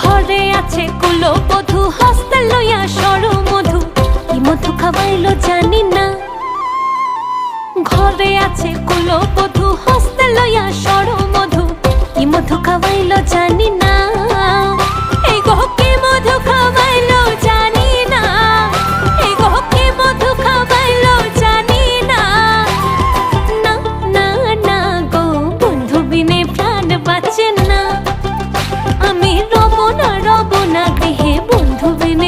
ঘরে আছে কুলো বধূ, হস্তে লইয়া সরু মধু, কি মধু খাওয়াইলো জানি না। ঘরে আছে কুলো বধূ, হস্তে লইয়া সরু মধু, কি মধু খাওয়াইলো জানি না। এই গো কি মধু খাওয়াইলো জানি না, এই গো কি মধু খাওয়াইলো জানি না। না না না গো, বন্ধু বিনে প্রাণ বাঁচে না। আমি রব না গৃহে, বন্ধু বিনে